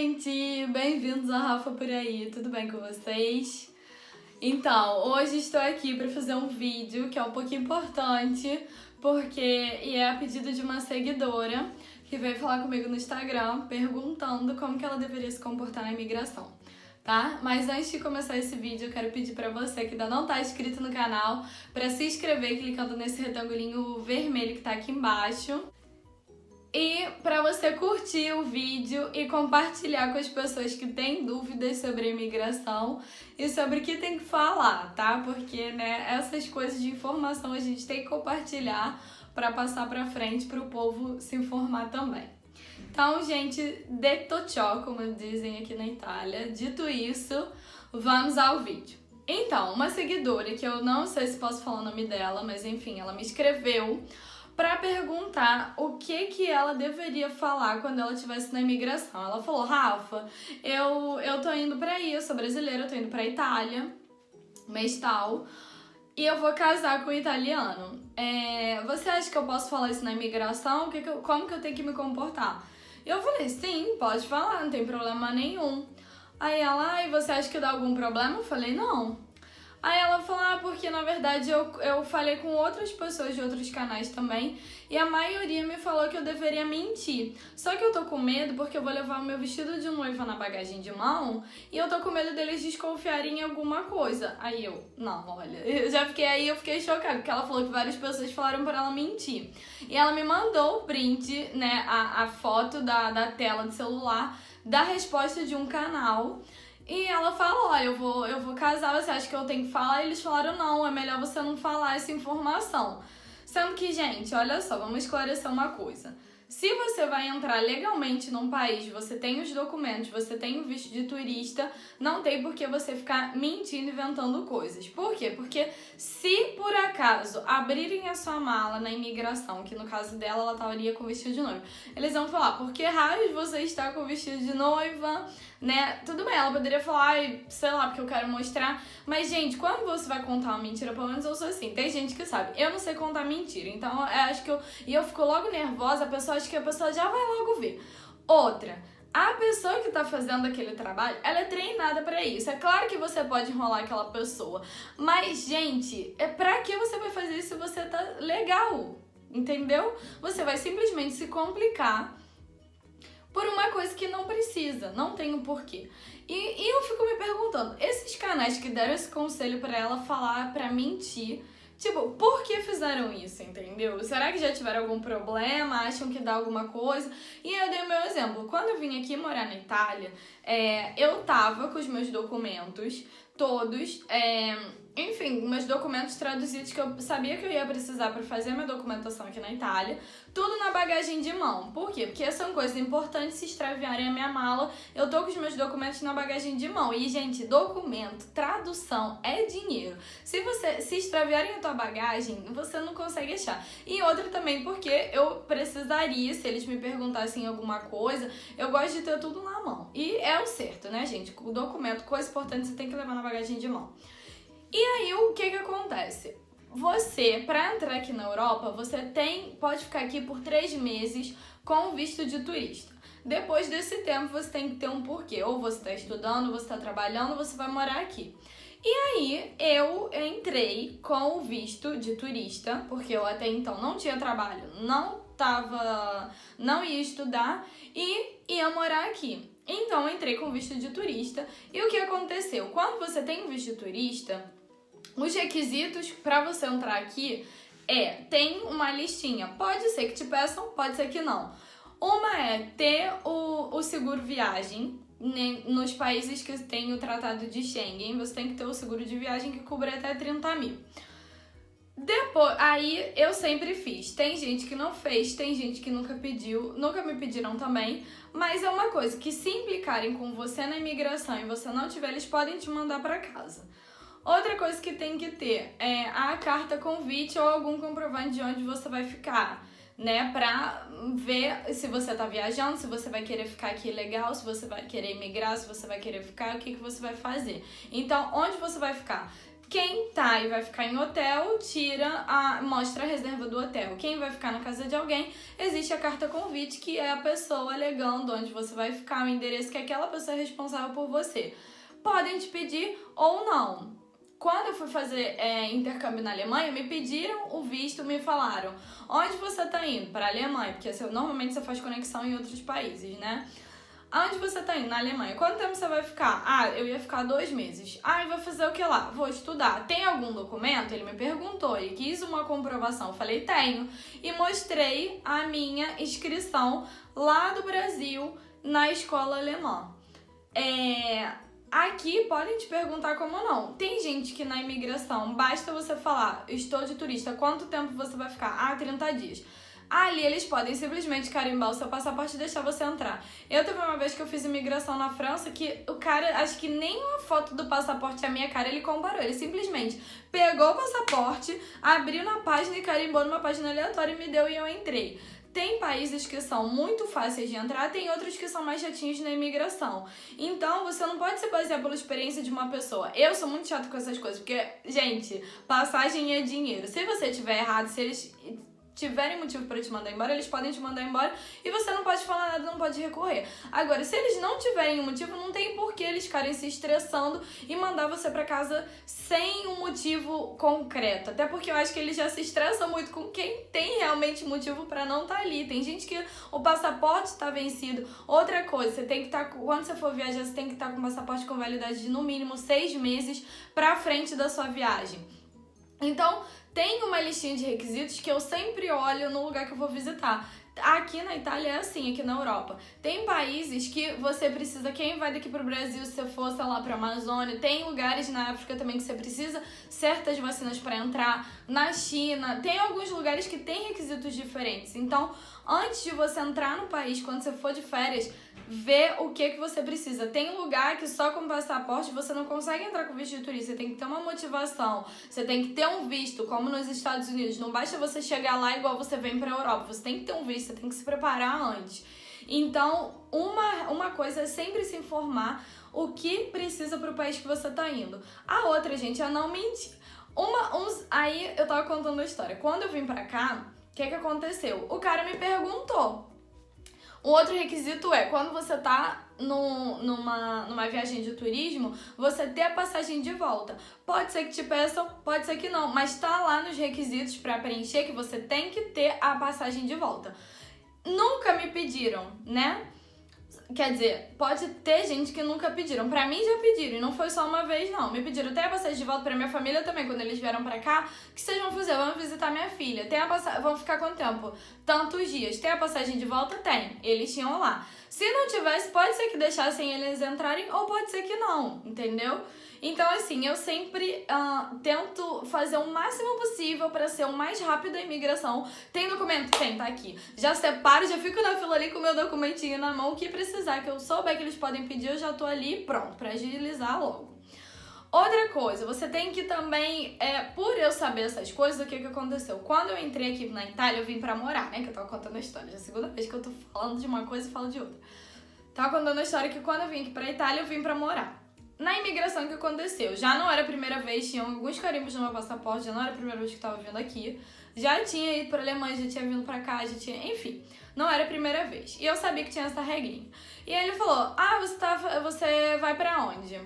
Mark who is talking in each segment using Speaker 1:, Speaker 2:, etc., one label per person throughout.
Speaker 1: gente! Bem-vindos ao Rafa Por Aí, tudo bem com vocês? Então, hoje estou aqui para fazer um vídeo que é um pouquinho importante, porque é a pedido de uma seguidora que veio falar comigo no Instagram perguntando como que ela deveria se comportar na imigração, tá? Mas antes de começar esse vídeo, eu quero pedir para você que ainda não está inscrito no canal para se inscrever clicando nesse retangulinho vermelho que tá aqui embaixo. E para você curtir o vídeo e compartilhar com as pessoas que têm dúvidas sobre a imigração e sobre o que tem que falar, tá? Porque, né, essas coisas de informação a gente tem que compartilhar para passar para frente para o povo se informar também. Então, gente, detto ciò, como dizem aqui na Itália. Dito isso, vamos ao vídeo. Então, uma seguidora, que eu não sei se posso falar o nome dela, mas enfim, ela me escreveu para perguntar o que ela deveria falar quando ela estivesse na imigração. Ela falou: Rafa, eu tô indo pra aí, eu sou brasileira, eu tô indo pra Itália, mês tal, e eu vou casar com um italiano. Você acha que eu posso falar isso na imigração? Como que eu tenho que me comportar? E eu falei: sim, pode falar, não tem problema nenhum. Aí ela: e você acha que dá algum problema? Eu falei: não. Aí ela falou: porque na verdade eu falei com outras pessoas de outros canais também e a maioria me falou que eu deveria mentir. Só que eu tô com medo porque eu vou levar o meu vestido de noiva na bagagem de mão e eu tô com medo deles desconfiarem em alguma coisa. Aí não, olha, eu fiquei chocada, porque ela falou que várias pessoas falaram pra ela mentir. E ela me mandou o print, né, a foto da tela do celular da resposta de um canal. E ela falou: olha, eu vou casar, você acha que eu tenho que falar? E eles falaram: não, é melhor você não falar essa informação. Sendo que, gente, olha só, vamos esclarecer uma coisa. Se você vai entrar legalmente num país, você tem os documentos, você tem o visto de turista, não tem por que você ficar mentindo, inventando coisas. Por quê? Porque se por acaso abrirem a sua mala na imigração, que no caso dela ela estaria com vestido de noiva, eles vão falar: por que raios você está com vestido de noiva? Né? Tudo bem, ela poderia falar: sei lá, porque eu quero mostrar. Mas, gente, quando você vai contar uma mentira, pelo menos eu sou assim, tem gente que sabe, eu não sei contar mentira, então eu acho que eu fico logo nervosa, acho que a pessoa já vai logo ver. Outra, a pessoa que tá fazendo aquele trabalho, ela é treinada pra isso. É claro que você pode enrolar aquela pessoa, mas, gente, pra que você vai fazer isso se você tá legal? Entendeu? Você vai simplesmente se complicar por uma coisa que não precisa, não tem um porquê. E eu fico me perguntando, esses canais que deram esse conselho pra ela falar pra mentir, tipo, por que fizeram isso, entendeu? Será que já tiveram algum problema? Acham que dá alguma coisa? E eu dei o meu exemplo. Quando eu vim aqui morar na Itália, eu tava com os meus documentos todos, enfim, meus documentos traduzidos que eu sabia que eu ia precisar para fazer minha documentação aqui na Itália, tudo na bagagem de mão. Por quê? Porque são coisas importantes. Se extraviarem a minha mala, eu tô com os meus documentos na bagagem de mão. E, gente, documento, tradução é dinheiro. Se extraviarem a tua bagagem, você não consegue achar. E outra também, porque eu precisaria, se eles me perguntassem alguma coisa, eu gosto de ter tudo na mão. E é o certo, né, gente? O documento, coisa importante, você tem que levar na bagagem de mão. E aí, o que acontece? Você, para entrar aqui na Europa, você pode ficar aqui por 3 meses com visto de turista. Depois desse tempo, você tem que ter um porquê. Ou você está estudando, ou você está trabalhando, ou você vai morar aqui. E aí, eu entrei com o visto de turista, porque eu até então não tinha trabalho, não ia estudar e ia morar aqui. Então, eu entrei com o visto de turista. E o que aconteceu? Quando você tem o visto de turista, os requisitos para você entrar aqui tem uma listinha. Pode ser que te peçam, pode ser que não. Uma é ter o seguro viagem. Nos países que tem o Tratado de Schengen, você tem que ter o seguro de viagem que cobre até 30 mil. Depois, aí eu sempre fiz. Tem gente que não fez, tem gente que nunca pediu, nunca me pediram também, mas é uma coisa que se implicarem com você na imigração e você não tiver, eles podem te mandar para casa. Outra coisa que tem que ter é a carta convite ou algum comprovante de onde você vai ficar, né? Pra ver se você tá viajando, se você vai querer ficar aqui legal, se você vai querer imigrar, se você vai querer ficar, o que você vai fazer. Então, onde você vai ficar? Quem tá e vai ficar em hotel, mostra a reserva do hotel. Quem vai ficar na casa de alguém, existe a carta convite, que é a pessoa alegando onde você vai ficar, o endereço que aquela pessoa é responsável por você. Podem te pedir ou não. Quando eu fui fazer intercâmbio na Alemanha, me pediram o visto, me falaram: onde você tá indo? Para a Alemanha, porque normalmente você faz conexão em outros países, né? Aonde você tá indo? Na Alemanha. Quanto tempo você vai ficar? Eu ia ficar 2 meses. E vai fazer o que lá? Vou estudar. Tem algum documento? Ele me perguntou. Ele quis uma comprovação. Eu falei, tenho. E mostrei a minha inscrição lá do Brasil na escola alemã. Aqui podem te perguntar como não. Tem gente que na imigração basta você falar, estou de turista, quanto tempo você vai ficar? 30 dias. Ali eles podem simplesmente carimbar o seu passaporte e deixar você entrar. Eu teve uma vez que eu fiz imigração na França que o cara, acho que nem uma foto do passaporte a minha cara ele comparou. Ele simplesmente pegou o passaporte, abriu na página e carimbou numa página aleatória e me deu e eu entrei. Tem países que são muito fáceis de entrar, tem outros que são mais chatinhos na imigração. Então, você não pode se basear pela experiência de uma pessoa. Eu sou muito chata com essas coisas, porque, gente, passagem é dinheiro. Se você tiver errado, se eles tiverem motivo para te mandar embora, eles podem te mandar embora e você não pode falar nada, não pode recorrer. Agora, se eles não tiverem um motivo, não tem por que eles ficarem se estressando e mandar você para casa sem um motivo concreto. Até porque eu acho que eles já se estressam muito com quem tem realmente motivo para não estar ali. Tem gente que o passaporte está vencido. Outra coisa, você tem que estar, quando você for viajar, você tem que estar com o passaporte com validade de no mínimo 6 meses para frente da sua viagem. Então, tem uma listinha de requisitos que eu sempre olho no lugar que eu vou visitar. Aqui na Itália é assim, aqui na Europa. Tem países que você precisa, quem vai daqui pro Brasil, se você for, sei lá, pra Amazônia, tem lugares na África também que você precisa certas vacinas para entrar. Na China, tem alguns lugares que tem requisitos diferentes. Então, antes de você entrar no país, quando você for de férias, vê o que você precisa. Tem lugar que só com passaporte você não consegue entrar com visto de turista. Você tem que ter uma motivação, você tem que ter um visto, como nos Estados Unidos. Não basta você chegar lá igual você vem pra Europa. Você tem que ter um visto, você tem que se preparar antes. Então, uma coisa é sempre se informar o que precisa pro país que você tá indo. A outra, gente, é não mentir. Aí eu tava contando a história. Quando eu vim pra cá, o que aconteceu? O cara me perguntou. Um outro requisito é, quando você tá numa viagem de turismo, você ter a passagem de volta. Pode ser que te peçam, pode ser que não, mas tá lá nos requisitos pra preencher que você tem que ter a passagem de volta. Nunca me pediram, né? Quer dizer, pode ter gente que nunca pediram. Pra mim já pediram, e não foi só uma vez, não. Me pediram até a passagem de volta pra minha família também, quando eles vieram pra cá. O que vocês vão fazer? Vão visitar minha filha. Vão ficar quanto tempo? Tantos dias. Tem a passagem de volta? Tem. Eles tinham lá. Se não tivesse, pode ser que deixassem eles entrarem, ou pode ser que não, entendeu? Então, assim, eu sempre tento fazer o máximo possível para ser o mais rápido a imigração. Tem documento? Tem, tá aqui. Já separo, já fico na fila ali com o meu documentinho na mão. O que precisar, que eu souber que eles podem pedir, eu já tô ali pronto, para agilizar logo. Outra coisa, você tem que também, por eu saber essas coisas, o que aconteceu? Quando eu entrei aqui na Itália, eu vim pra morar, né? Que eu tava contando a história. Já é a segunda vez que eu tô falando de uma coisa e falo de outra. Tava contando a história que quando eu vim aqui pra Itália, eu vim pra morar. Na imigração, o que aconteceu? Já não era a primeira vez, tinham alguns carimbos no meu passaporte, já não era a primeira vez que eu tava vindo aqui. Já tinha ido pra Alemanha, já tinha vindo pra cá, enfim, não era a primeira vez. E eu sabia que tinha essa regrinha. E aí ele falou, você vai pra onde?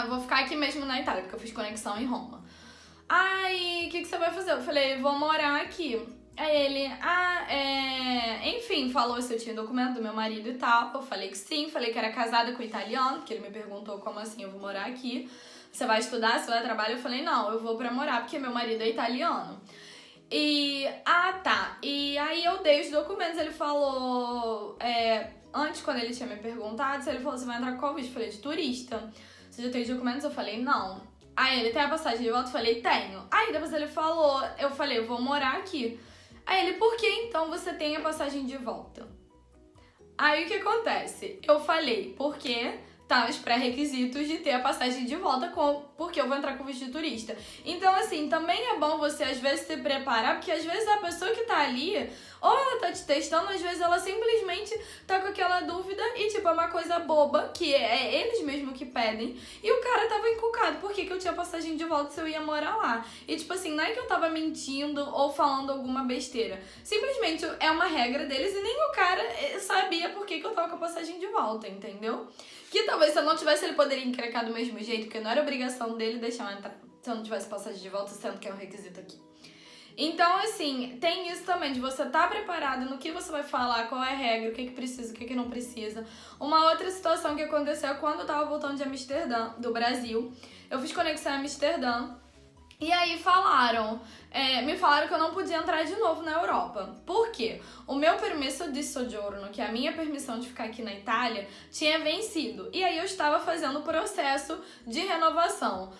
Speaker 1: Vou ficar aqui mesmo na Itália, porque eu fiz conexão em Roma. E o que você vai fazer? Eu falei, vou morar aqui. Aí ele, enfim, falou se eu tinha documento do meu marido e tal. Eu falei que sim, falei que era casada com italiano, porque ele me perguntou como assim eu vou morar aqui. Você vai estudar, você vai trabalhar? Eu falei, não, eu vou pra morar porque meu marido é italiano. E aí eu dei os documentos, ele falou, antes quando ele tinha me perguntado, ele falou, você vai entrar com qual visto? Eu falei, de turista. Você já tem os documentos? Eu falei, não. Aí ele, tem a passagem de volta? Eu falei, tenho. Aí depois ele falou, eu falei, eu vou morar aqui. Aí ele, por que então você tem a passagem de volta? Aí o que acontece? Eu falei, porque tá os pré-requisitos de ter a passagem de volta, porque eu vou entrar com visto de turista. Então, assim, também é bom você às vezes se preparar, porque às vezes a pessoa que tá ali, ou ela tá te testando, às vezes ela simplesmente tá com aquela dúvida e, tipo, é uma coisa boba, que é eles mesmos que pedem. E o cara tava encucado, por que eu tinha passagem de volta se eu ia morar lá? E, tipo assim, não é que eu tava mentindo ou falando alguma besteira. Simplesmente é uma regra deles e nem o cara sabia por que eu tava com a passagem de volta, entendeu? Que talvez se eu não tivesse, ele poderia encrecar do mesmo jeito, porque não era obrigação dele deixar eu entrar se eu não tivesse passagem de volta, sendo que é um requisito aqui. Então, assim, tem isso também, de você estar preparado no que você vai falar, qual é a regra, o que precisa, o que não precisa. Uma outra situação que aconteceu quando eu tava voltando de Amsterdã, do Brasil, eu fiz conexão em Amsterdã, e aí me falaram que eu não podia entrar de novo na Europa. Por quê? O meu permesso de soggiorno, que é a minha permissão de ficar aqui na Itália, tinha vencido. E aí eu estava fazendo o processo de renovação.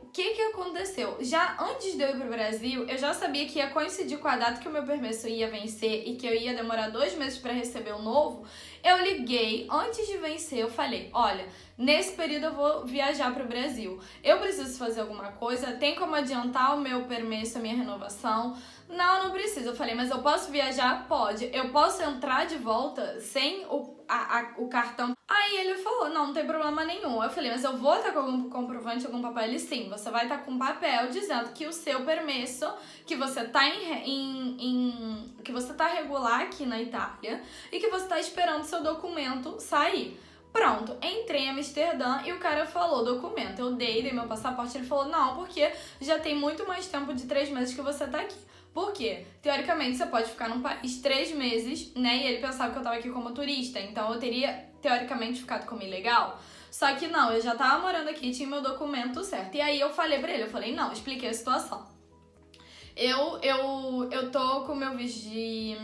Speaker 1: O que aconteceu? Já antes de eu ir pro Brasil, eu já sabia que ia coincidir com a data que o meu permesso ia vencer e que eu ia demorar 2 meses para receber o novo. Eu liguei, antes de vencer, eu falei, olha, nesse período eu vou viajar pro Brasil. Eu preciso fazer alguma coisa? Tem como adiantar o meu permesso, a minha renovação? Não precisa. Eu falei, mas eu posso viajar? Pode. Eu posso entrar de volta sem o cartão? Aí ele falou, não tem problema nenhum. Eu falei, mas eu vou estar com algum comprovante, algum papel? Ele, sim, você vai estar com um papel dizendo que o seu permesso, que você tá que você tá regular aqui na Itália e que você tá esperando seu documento sair. Pronto, entrei em Amsterdã e o cara falou documento. Eu dei meu passaporte, ele falou, não, porque já tem muito mais tempo de 3 meses que você tá aqui. Por quê? Teoricamente, você pode ficar num país 3 meses, né? E ele pensava que eu tava aqui como turista, então eu teria, teoricamente, ficado como ilegal. Só que não, eu já tava morando aqui, tinha meu documento certo. E aí eu falei pra ele, não, expliquei a situação. Eu tô com meu visto de...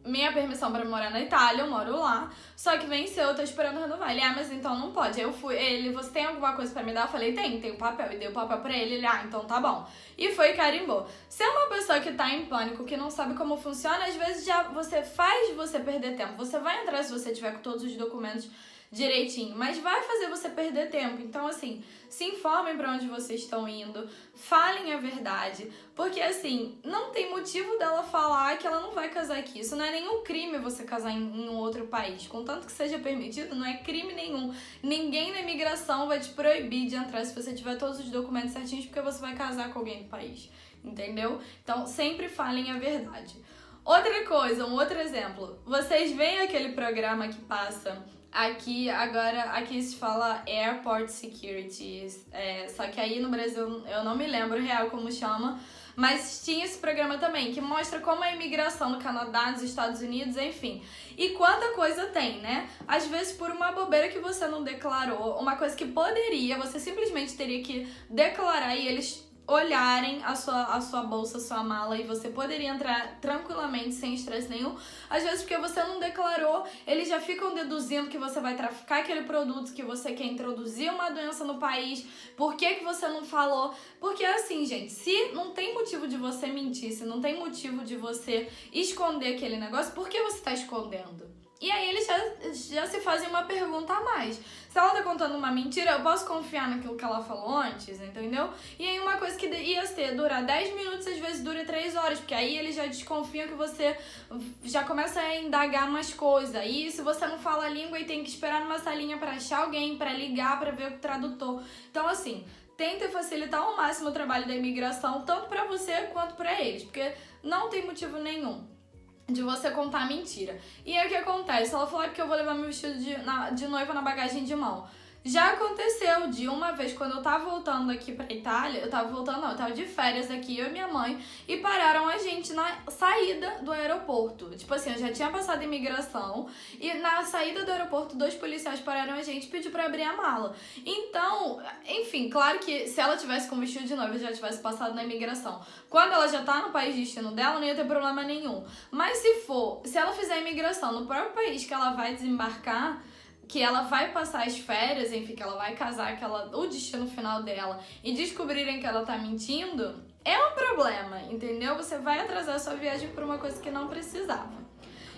Speaker 1: minha permissão pra morar na Itália, eu moro lá, só que venceu, eu tô esperando renovar. Ele, mas então não pode. Aí eu fui, você tem alguma coisa pra me dar? Eu falei, tem o papel. E dei o papel pra ele, então tá bom. E foi e carimbou. Se é uma pessoa que tá em pânico, que não sabe como funciona, às vezes já faz você perder tempo. Você vai entrar se você tiver com todos os documentos direitinho, mas vai fazer você perder tempo. Então, assim, se informem pra onde vocês estão indo, falem a verdade, porque, assim, não tem motivo dela falar que ela não vai casar aqui. Isso não é nenhum crime você casar em um outro país, contanto que seja permitido, não é crime nenhum. Ninguém na imigração vai te proibir de entrar se você tiver todos os documentos certinhos, porque você vai casar com alguém do país, entendeu? Então, sempre falem a verdade. Outra coisa, um outro exemplo, vocês veem aquele programa que passa... Aqui se fala Airport Security, só que aí no Brasil eu não me lembro real como chama, mas tinha esse programa também, que mostra como é a imigração no Canadá, nos Estados Unidos, enfim. E quanta coisa tem, né? Às vezes por uma bobeira que você não declarou, uma coisa que poderia, você simplesmente teria que declarar e eles olharem a sua bolsa, a sua mala, e você poderia entrar tranquilamente, sem estresse nenhum. Às vezes porque você não declarou, eles já ficam deduzindo que você vai traficar aquele produto, que você quer introduzir uma doença no país. Por que você não falou? Porque assim, gente, se não tem motivo de você mentir, se não tem motivo de você esconder aquele negócio, por que você tá escondendo? E aí eles já se fazem uma pergunta a mais. Se ela tá contando uma mentira, eu posso confiar naquilo que ela falou antes, entendeu? E aí uma coisa que ia durar 10 minutos, às vezes dura 3 horas, porque aí eles já desconfiam que você já começa a indagar mais coisas. E se você não fala a língua e tem que esperar numa salinha pra achar alguém, pra ligar, pra ver o tradutor. Então assim, tenta facilitar ao máximo o trabalho da imigração, tanto pra você quanto pra eles, porque não tem motivo nenhum de você contar mentira. E aí o que acontece? Ela falou, porque eu vou levar meu vestido de noiva na bagagem de mão. Já aconteceu de uma vez, quando eu tava voltando aqui pra Itália, eu tava de férias aqui, eu e minha mãe, e pararam a gente na saída do aeroporto. Tipo assim, eu já tinha passado a imigração, e na saída do aeroporto, 2 policiais pararam a gente e pediu pra abrir a mala. Então, enfim, claro que se ela tivesse com vestido de noiva e já tivesse passado na imigração, quando ela já tá no país de destino dela, não ia ter problema nenhum. Mas se ela fizer a imigração no próprio país que ela vai desembarcar, que ela vai passar as férias, enfim, que ela vai casar, o destino final dela, e descobrirem que ela tá mentindo, é um problema, entendeu? Você vai atrasar a sua viagem por uma coisa que não precisava.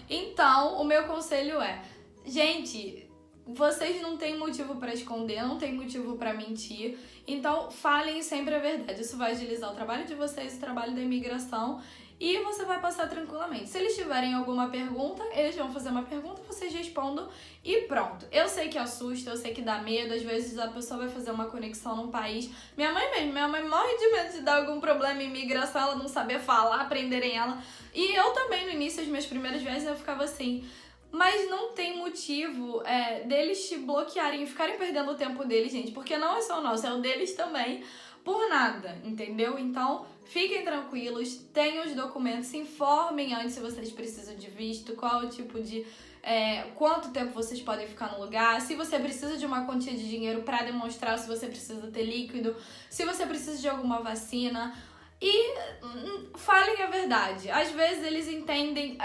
Speaker 1: Então, o meu conselho é, gente, vocês não têm motivo pra esconder, não tem motivo pra mentir, então falem sempre a verdade. Isso vai agilizar o trabalho de vocês, o trabalho da imigração, e você vai passar tranquilamente. Se eles tiverem alguma pergunta, eles vão fazer uma pergunta, vocês respondam e pronto. Eu sei que assusta, eu sei que dá medo, às vezes a pessoa vai fazer uma conexão num país. Minha mãe morre de medo de dar algum problema em imigração, ela não saber falar, prenderem ela. E eu também, no início, as minhas primeiras vezes, eu ficava assim... Mas não tem motivo deles te bloquearem e ficarem perdendo o tempo deles, gente. Porque não é só o nosso, é o deles também, por nada, entendeu? Então, fiquem tranquilos, tenham os documentos, se informem antes se vocês precisam de visto, qual o tipo de... quanto tempo vocês podem ficar no lugar, se você precisa de uma quantia de dinheiro para demonstrar, se você precisa ter líquido, se você precisa de alguma vacina... E falem a verdade. Às vezes eles entendem,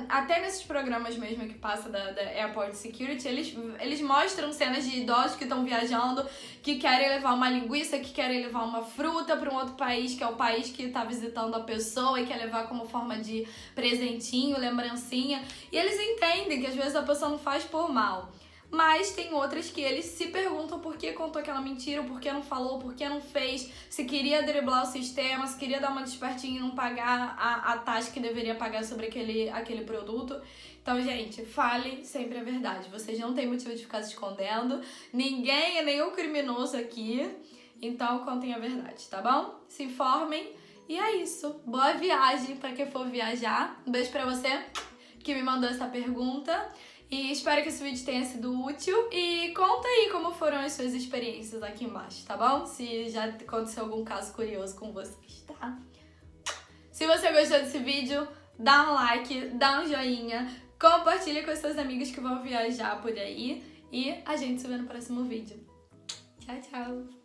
Speaker 1: até nesses programas mesmo que passa da Airport Security, eles mostram cenas de idosos que estão viajando, que querem levar uma linguiça, que querem levar uma fruta para um outro país, que é o país que está visitando a pessoa e quer levar como forma de presentinho, lembrancinha. E eles entendem que às vezes a pessoa não faz por mal. Mas tem outras que eles se perguntam por que contou aquela mentira, por que não falou, por que não fez, se queria driblar o sistema, se queria dar uma despertinha e não pagar a taxa que deveria pagar sobre aquele produto. Então, gente, fale sempre a verdade. Vocês não têm motivo de ficar se escondendo. Ninguém é nenhum criminoso aqui. Então, contem a verdade, tá bom? Se informem. E é isso. Boa viagem pra quem for viajar. Um beijo pra você que me mandou essa pergunta. E espero que esse vídeo tenha sido útil. E conta aí como foram as suas experiências aqui embaixo, tá bom? Se já aconteceu algum caso curioso com vocês, tá? Se você gostou desse vídeo, dá um like, dá um joinha, compartilha com os seus amigos que vão viajar por aí. E a gente se vê no próximo vídeo. Tchau, tchau!